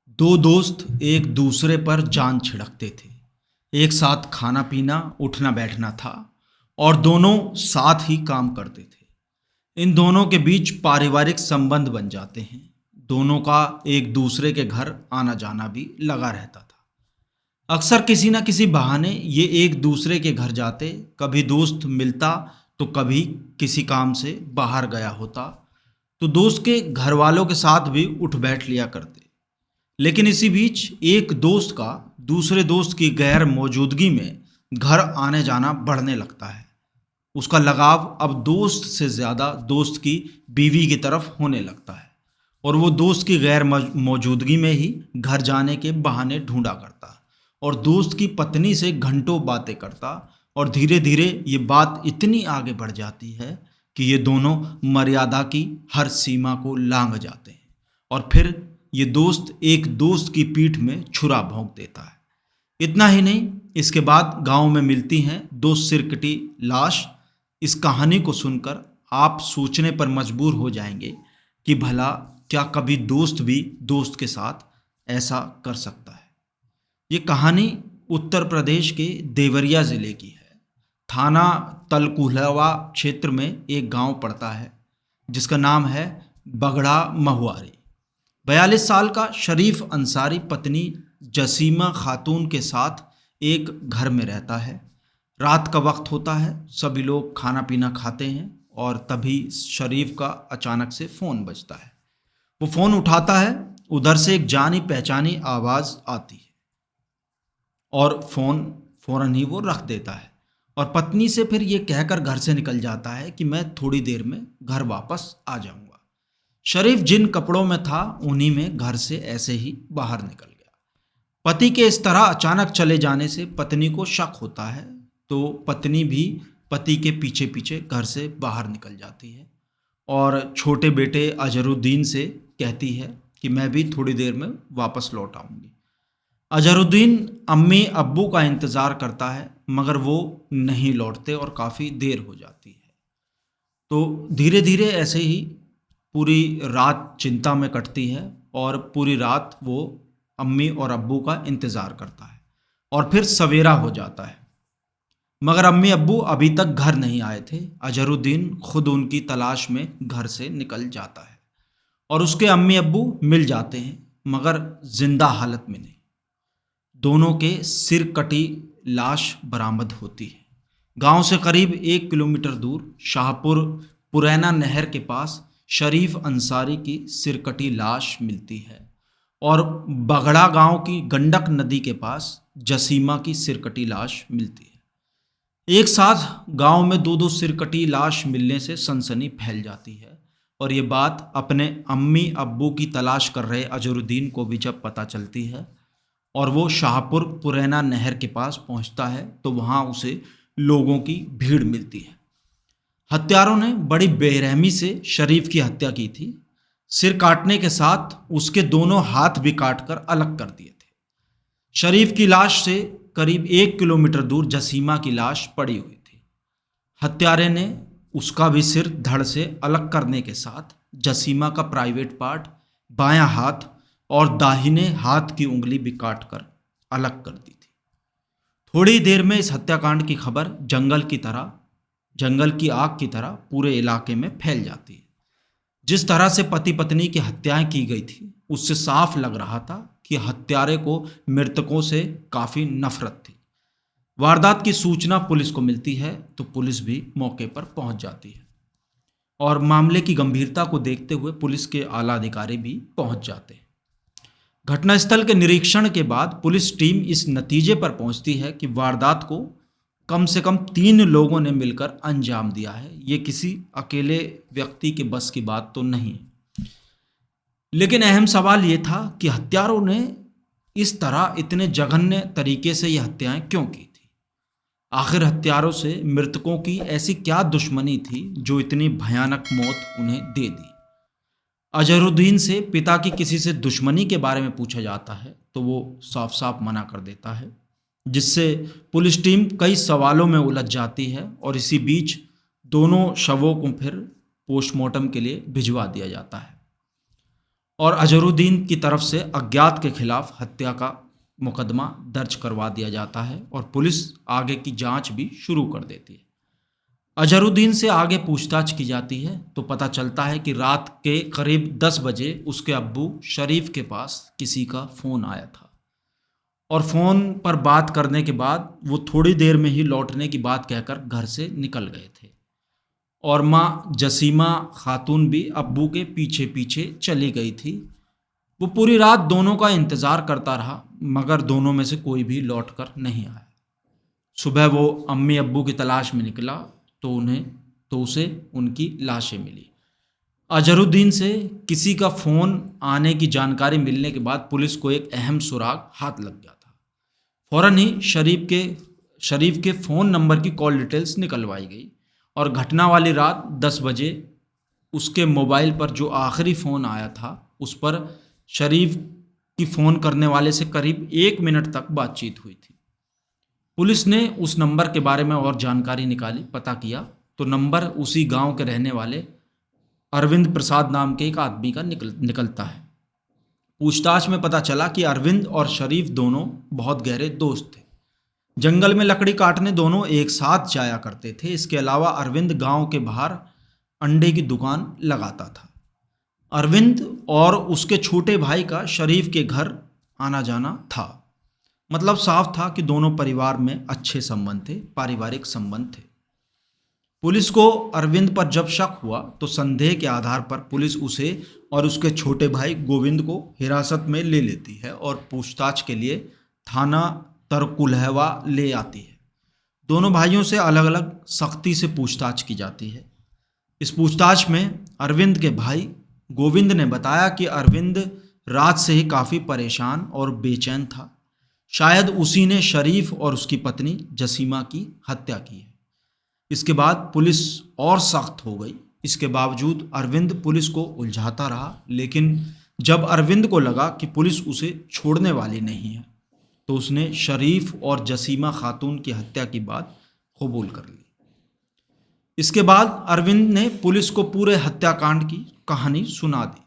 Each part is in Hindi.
दो दोस्त एक दूसरे पर जान छिड़कते थे। एक साथ खाना पीना उठना बैठना था और दोनों साथ ही काम करते थे। इन दोनों के बीच पारिवारिक संबंध बन जाते हैं। दोनों का एक दूसरे के घर आना जाना भी लगा रहता था। अक्सर किसी ना किसी बहाने ये एक दूसरे के घर जाते। कभी दोस्त मिलता तो कभी किसी काम से बाहर गया होता तो दोस्त के घर वालों के साथ भी उठ बैठ लिया करते। लेकिन इसी बीच एक दोस्त का दूसरे दोस्त की गैर मौजूदगी में घर आने जाना बढ़ने लगता है। उसका लगाव अब दोस्त से ज़्यादा दोस्त की बीवी की तरफ होने लगता है और वो दोस्त की गैर मौजूदगी में ही घर जाने के बहाने ढूंढा करता और दोस्त की पत्नी से घंटों बातें करता। और धीरे धीरे ये बात इतनी आगे बढ़ जाती है कि ये दोनों मर्यादा की हर सीमा को लांघ जाते हैं और फिर ये दोस्त एक दोस्त की पीठ में छुरा भोंक देता है। इतना ही नहीं, इसके बाद गांव में मिलती हैं दो सिरकटी लाश। इस कहानी को सुनकर आप सोचने पर मजबूर हो जाएंगे कि भला क्या कभी दोस्त भी दोस्त के साथ ऐसा कर सकता है। ये कहानी उत्तर प्रदेश के देवरिया ज़िले की है। थाना तलकुहलवा क्षेत्र में एक गांव पड़ता है जिसका नाम है बगड़ा महुआरी। 42 साल का शरीफ अंसारी पत्नी जसीमा खातून के साथ एक घर में रहता है। रात का वक्त होता है, सभी लोग खाना पीना खाते हैं और तभी शरीफ का अचानक से फ़ोन बजता है। वो फ़ोन उठाता है, उधर से एक जानी पहचानी आवाज़ आती है और फ़ोन फ़ौरन ही वो रख देता है और पत्नी से फिर ये कहकर घर से निकल जाता है कि मैं थोड़ी देर में घर वापस आ जाऊंगा। शरीफ जिन कपड़ों में था उन्हीं में घर से ऐसे ही बाहर निकल गया। पति के इस तरह अचानक चले जाने से पत्नी को शक होता है तो पत्नी भी पति के पीछे पीछे घर से बाहर निकल जाती है और छोटे बेटे अजहरुद्दीन से कहती है कि मैं भी थोड़ी देर में वापस लौट आऊँगी। अजहरुद्दीन अम्मी अब्बू का इंतज़ार करता है मगर वो नहीं लौटते और काफ़ी देर हो जाती है। तो धीरे धीरे ऐसे ही पूरी रात चिंता में कटती है और पूरी रात वो अम्मी और अब्बू का इंतज़ार करता है और फिर सवेरा हो जाता है मगर अम्मी अब्बू अभी तक घर नहीं आए थे। अजहरुद्दीन खुद उनकी तलाश में घर से निकल जाता है और उसके अम्मी अब्बू मिल जाते हैं मगर जिंदा हालत में नहीं। दोनों के सिर कटी लाश बरामद होती है। गांव से करीब 1 किलोमीटर दूर शाहपुर पुरैना नहर के पास शरीफ अंसारी की सिरकटी लाश मिलती है और बगड़ा गांव की गंडक नदी के पास जसीमा की सिरकटी लाश मिलती है। एक साथ गांव में दो दो सिरकटी लाश मिलने से सनसनी फैल जाती है और ये बात अपने अम्मी अब्बू की तलाश कर रहे अजहरुद्दीन को भी जब पता चलती है और वो शाहपुर पुरैना नहर के पास पहुंचता है तो वहां उसे लोगों की भीड़ मिलती है। हत्यारों ने बड़ी बेरहमी से शरीफ की हत्या की थी। सिर काटने के साथ उसके दोनों हाथ भी काटकर अलग कर दिए थे। शरीफ की लाश से करीब 1 किलोमीटर दूर जसीमा की लाश पड़ी हुई थी। हत्यारे ने उसका भी सिर धड़ से अलग करने के साथ जसीमा का प्राइवेट पार्ट, बायां हाथ और दाहिने हाथ की उंगली भी काटकर अलग कर दी थी। थोड़ी देर में इस हत्याकांड की खबर जंगल की आग की तरह पूरे इलाके में फैल जाती है। जिस तरह से पति पत्नी की हत्याएं की गई थी उससे साफ लग रहा था कि हत्यारे को मृतकों से काफ़ी नफरत थी। वारदात की सूचना पुलिस को मिलती है तो पुलिस भी मौके पर पहुंच जाती है और मामले की गंभीरता को देखते हुए पुलिस के आला अधिकारी भी पहुंच जाते हैं। घटनास्थल के निरीक्षण के बाद पुलिस टीम इस नतीजे पर पहुंचती है कि वारदात को कम से कम 3 लोगों ने मिलकर अंजाम दिया है। ये किसी अकेले व्यक्ति के बस की बात तो नहीं है। लेकिन अहम सवाल ये था कि हत्यारों ने इस तरह इतने जघन्य तरीके से ये हत्याएं क्यों की थी। आखिर हत्यारों से मृतकों की ऐसी क्या दुश्मनी थी जो इतनी भयानक मौत उन्हें दे दी। अजहरुद्दीन से पिता की किसी से दुश्मनी के बारे में पूछा जाता है तो वो साफ साफ मना कर देता है, जिससे पुलिस टीम कई सवालों में उलझ जाती है और इसी बीच दोनों शवों को फिर पोस्टमार्टम के लिए भिजवा दिया जाता है। और अजहरुद्दीन की तरफ से अज्ञात के खिलाफ हत्या का मुकदमा दर्ज करवा दिया जाता है और पुलिस आगे की जांच भी शुरू कर देती है। अजहरुद्दीन से आगे पूछताछ की जाती है तो पता चलता है कि रात के करीब 10 बजे उसके अब्बू शरीफ के पास किसी का फ़ोन आया था और फ़ोन पर बात करने के बाद वो थोड़ी देर में ही लौटने की बात कहकर घर से निकल गए थे और माँ जसीमा खातून भी अब्बू के पीछे पीछे चली गई थी। वो पूरी रात दोनों का इंतज़ार करता रहा मगर दोनों में से कोई भी लौट कर नहीं आया। सुबह वो अम्मी अब्बू की तलाश में निकला तो उसे उनकी लाशें मिली। अजहरुद्दीन से किसी का फ़ोन आने की जानकारी मिलने के बाद पुलिस को एक अहम सुराग हाथ लग गया था। फौरन ही शरीफ के फ़ोन नंबर की कॉल डिटेल्स निकलवाई गई और घटना वाली रात 10 बजे उसके मोबाइल पर जो आखिरी फ़ोन आया था उस पर शरीफ की फ़ोन करने वाले से करीब 1 मिनट तक बातचीत हुई थी। पुलिस ने उस नंबर के बारे में और जानकारी निकाली, पता किया तो नंबर उसी गांव के रहने वाले अरविंद प्रसाद नाम के एक आदमी का निकलता है। पूछताछ में पता चला कि अरविंद और शरीफ दोनों बहुत गहरे दोस्त थे। जंगल में लकड़ी काटने दोनों एक साथ जाया करते थे। इसके अलावा अरविंद गांव के बाहर अंडे की दुकान लगाता था। अरविंद और उसके छोटे भाई का शरीफ के घर आना जाना था। मतलब साफ था कि दोनों परिवार में अच्छे संबंध थे, पारिवारिक संबंध थे। पुलिस को अरविंद पर जब शक हुआ तो संदेह के आधार पर पुलिस उसे और उसके छोटे भाई गोविंद को हिरासत में ले लेती है और पूछताछ के लिए थाना तरकुलहवा ले आती है। दोनों भाइयों से अलग अलग सख्ती से पूछताछ की जाती है। इस पूछताछ में अरविंद के भाई गोविंद ने बताया कि अरविंद रात से ही काफ़ी परेशान और बेचैन था। शायद उसी ने शरीफ और उसकी पत्नी जसीमा की हत्या की है। इसके बाद पुलिस और सख्त हो गई। इसके बावजूद अरविंद पुलिस को उलझाता रहा, लेकिन जब अरविंद को लगा कि पुलिस उसे छोड़ने वाली नहीं है तो उसने शरीफ और जसीमा खातून की हत्या की बात कबूल कर ली। इसके बाद अरविंद ने पुलिस को पूरे हत्याकांड की कहानी सुना दी।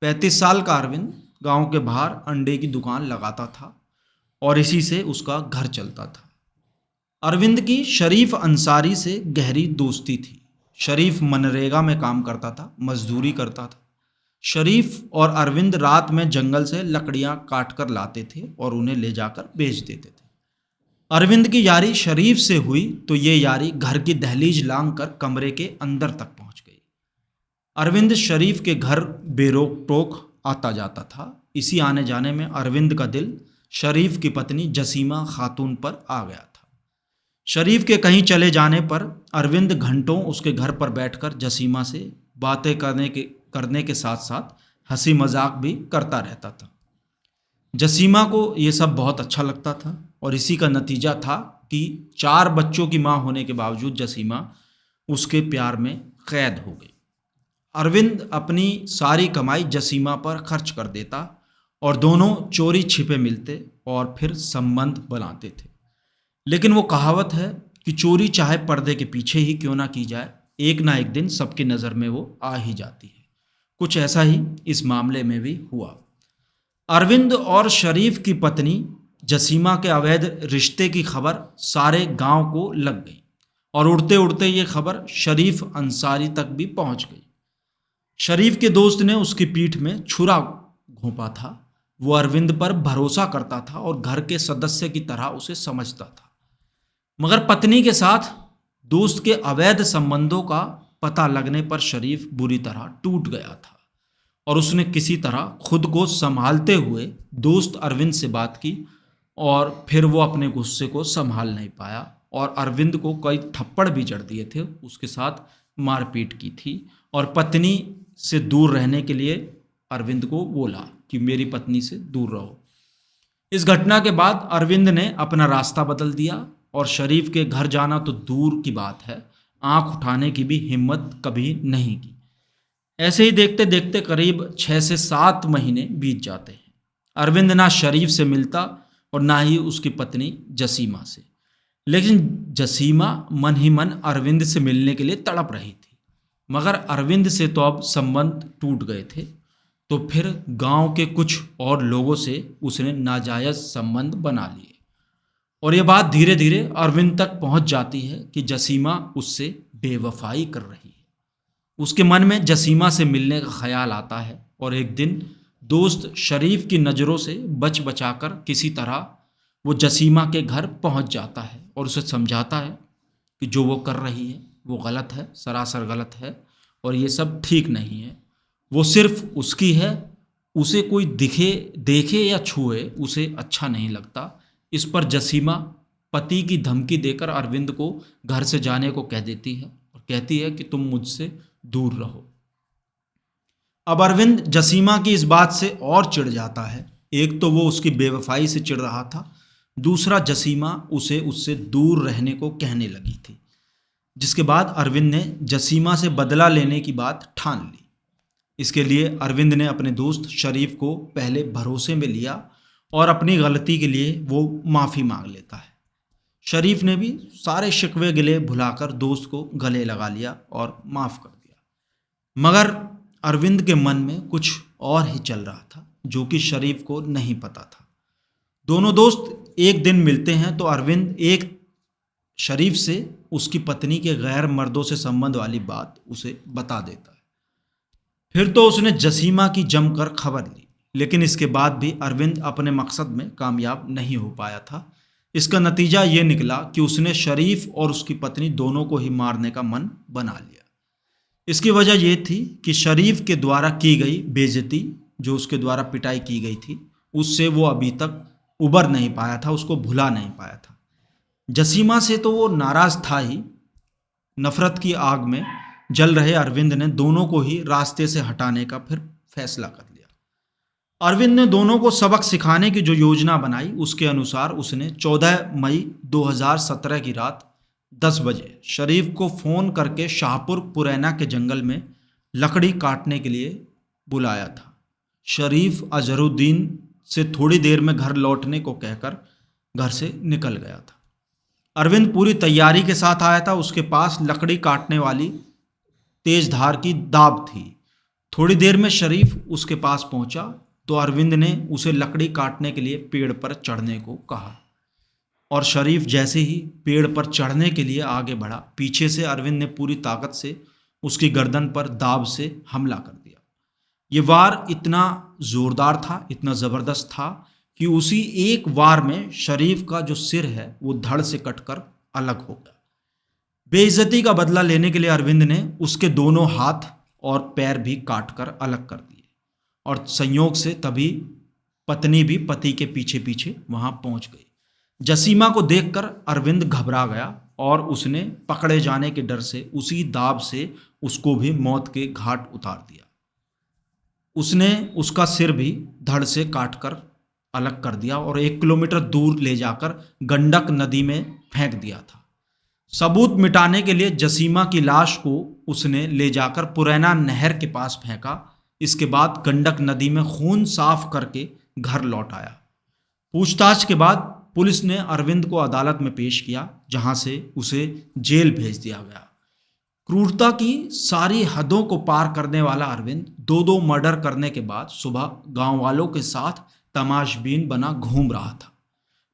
35 साल का अरविंद गांव के बाहर अंडे की दुकान लगाता था और इसी से उसका घर चलता था। अरविंद की शरीफ अंसारी से गहरी दोस्ती थी। शरीफ मनरेगा में काम करता था, मजदूरी करता था। शरीफ और अरविंद रात में जंगल से लकड़ियां काट कर लाते थे और उन्हें ले जाकर बेच देते थे। अरविंद की यारी शरीफ से हुई तो ये यारी घर की दहलीज लांघ कर कमरे के अंदर तक पहुंच गई। अरविंद शरीफ के घर बेरोक टोक आता जाता था। इसी आने जाने में अरविंद का दिल शरीफ की पत्नी जसीमा खातून पर आ गया था। शरीफ के कहीं चले जाने पर अरविंद घंटों उसके घर पर बैठकर जसीमा से बातें करने के साथ साथ हंसी मजाक भी करता रहता था। जसीमा को ये सब बहुत अच्छा लगता था और इसी का नतीजा था कि 4 बच्चों की मां होने के बावजूद जसीमा उसके प्यार में कैद हो गई। अरविंद अपनी सारी कमाई जसीमा पर खर्च कर देता और दोनों चोरी छिपे मिलते और फिर संबंध बनाते थे। लेकिन वो कहावत है कि चोरी चाहे पर्दे के पीछे ही क्यों ना की जाए, एक ना एक दिन सबकी नज़र में वो आ ही जाती है। कुछ ऐसा ही इस मामले में भी हुआ। अरविंद और शरीफ की पत्नी जसीमा के अवैध रिश्ते की खबर सारे गांव को लग गई और उड़ते उड़ते ये खबर शरीफ अंसारी तक भी पहुंच गई। शरीफ के दोस्त ने उसकी पीठ में छुरा घोंपा था। वो अरविंद पर भरोसा करता था और घर के सदस्य की तरह उसे समझता था, मगर पत्नी के साथ दोस्त के अवैध संबंधों का पता लगने पर शरीफ बुरी तरह टूट गया था और उसने किसी तरह खुद को संभालते हुए दोस्त अरविंद से बात की और फिर वो अपने गुस्से को संभाल नहीं पाया और अरविंद को कई थप्पड़ भी जड़ दिए थे, उसके साथ मारपीट की थी और पत्नी से दूर रहने के लिए अरविंद को बोला कि मेरी पत्नी से दूर रहो। इस घटना के बाद अरविंद ने अपना रास्ता बदल दिया और शरीफ के घर जाना तो दूर की बात है, आंख उठाने की भी हिम्मत कभी नहीं की। ऐसे ही देखते देखते करीब 6 से 7 महीने बीत जाते हैं। अरविंद ना शरीफ से मिलता और ना ही उसकी पत्नी जसीमा से, लेकिन जसीमा मन ही मन अरविंद से मिलने के लिए तड़प रही थी। मगर अरविंद से तो अब संबंध टूट गए थे तो फिर गांव के कुछ और लोगों से उसने नाजायज संबंध बना लिए और ये बात धीरे धीरे अरविंद तक पहुंच जाती है कि जसीमा उससे बेवफाई कर रही है। उसके मन में जसीमा से मिलने का ख्याल आता है और एक दिन दोस्त शरीफ की नज़रों से बच बचाकर किसी तरह वो जसीमा के घर पहुंच जाता है और उसे समझाता है कि जो वो कर रही है वो गलत है, सरासर गलत है और ये सब ठीक नहीं है। वो सिर्फ उसकी है, उसे कोई देखे या छुए उसे अच्छा नहीं लगता। इस पर जसीमा पति की धमकी देकर अरविंद को घर से जाने को कह देती है और कहती है कि तुम मुझसे दूर रहो। अब अरविंद जसीमा की इस बात से और चिढ़ जाता है। एक तो वो उसकी बेवफाई से चिढ़ रहा था, दूसरा जसीमा उसे उससे दूर रहने को कहने लगी थी, जिसके बाद अरविंद ने जसीमा से बदला लेने की बात ठान ली। इसके लिए अरविंद ने अपने दोस्त शरीफ को पहले भरोसे में लिया और अपनी गलती के लिए वो माफ़ी मांग लेता है। शरीफ ने भी सारे शिकवे गिले भुलाकर दोस्त को गले लगा लिया और माफ़ कर दिया। मगर अरविंद के मन में कुछ और ही चल रहा था जो कि शरीफ को नहीं पता था। दोनों दोस्त एक दिन मिलते हैं तो अरविंद एक शरीफ से उसकी पत्नी के गैर मर्दों से संबंध वाली बात उसे बता देता है। फिर तो उसने जसीमा की जमकर खबर ली, लेकिन इसके बाद भी अरविंद अपने मकसद में कामयाब नहीं हो पाया था। इसका नतीजा ये निकला कि उसने शरीफ और उसकी पत्नी दोनों को ही मारने का मन बना लिया। इसकी वजह यह थी कि शरीफ के द्वारा की गई बेइज्जती, जो उसके द्वारा पिटाई की गई थी, उससे वो अभी तक उबर नहीं पाया था, उसको भुला नहीं पाया था। जसीमा से तो वो नाराज़ था ही। नफरत की आग में जल रहे अरविंद ने दोनों को ही रास्ते से हटाने का फिर फैसला कर लिया। अरविंद ने दोनों को सबक सिखाने की जो योजना बनाई, उसके अनुसार उसने 14 मई 2017 की रात 10 बजे शरीफ को फ़ोन करके शाहपुर पुरैना के जंगल में लकड़ी काटने के लिए बुलाया था। शरीफ अजहरुद्दीन से थोड़ी देर में घर लौटने को कहकर घर से निकल गया था। अरविंद पूरी तैयारी के साथ आया था। उसके पास लकड़ी काटने वाली तेज धार की दाब थी। थोड़ी देर में शरीफ उसके पास पहुंचा तो अरविंद ने उसे लकड़ी काटने के लिए पेड़ पर चढ़ने को कहा और शरीफ जैसे ही पेड़ पर चढ़ने के लिए आगे बढ़ा, पीछे से अरविंद ने पूरी ताकत से उसकी गर्दन पर दाब से हमला कर दिया। ये वार इतना ज़ोरदार था, इतना ज़बरदस्त था कि उसी एक वार में शरीफ का जो सिर है वो धड़ से कटकर अलग हो गया। बेइज्जती का बदला लेने के लिए अरविंद ने उसके दोनों हाथ और पैर भी काटकर अलग कर दिए और संयोग से तभी पत्नी भी पति के पीछे पीछे वहां पहुंच गई। जसीमा को देखकर अरविंद घबरा गया और उसने पकड़े जाने के डर से उसी दाब से उसको भी मौत के घाट उतार दिया। उसने उसका सिर भी धड़ से काटकर अलग कर दिया और 1 किलोमीटर दूर ले जाकर गंडक नदी में फेंक दिया था। सबूत मिटाने के लिए जसीमा की लाश को उसने ले जाकर पुरैना नहर के पास फेंका। इसके बाद गंडक नदी में खून साफ करके घर लौट आया। पूछताछ के बाद पुलिस ने अरविंद को अदालत में पेश किया, जहां से उसे जेल भेज दिया गया। क्रूरता की सारी हदों को पार करने वाला अरविंद 2 मर्डर करने के बाद सुबह गांव वालों के साथ तमाशबीन बना घूम रहा था,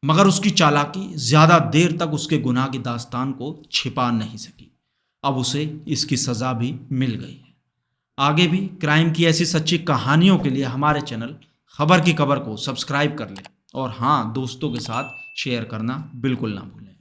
मगर उसकी चालाकी ज़्यादा देर तक उसके गुनाह की दास्तान को छिपा नहीं सकी। अब उसे इसकी सज़ा भी मिल गई है। आगे भी क्राइम की ऐसी सच्ची कहानियों के लिए हमारे चैनल खबर की खबर को सब्सक्राइब कर लें और हाँ, दोस्तों के साथ शेयर करना बिल्कुल ना भूलें।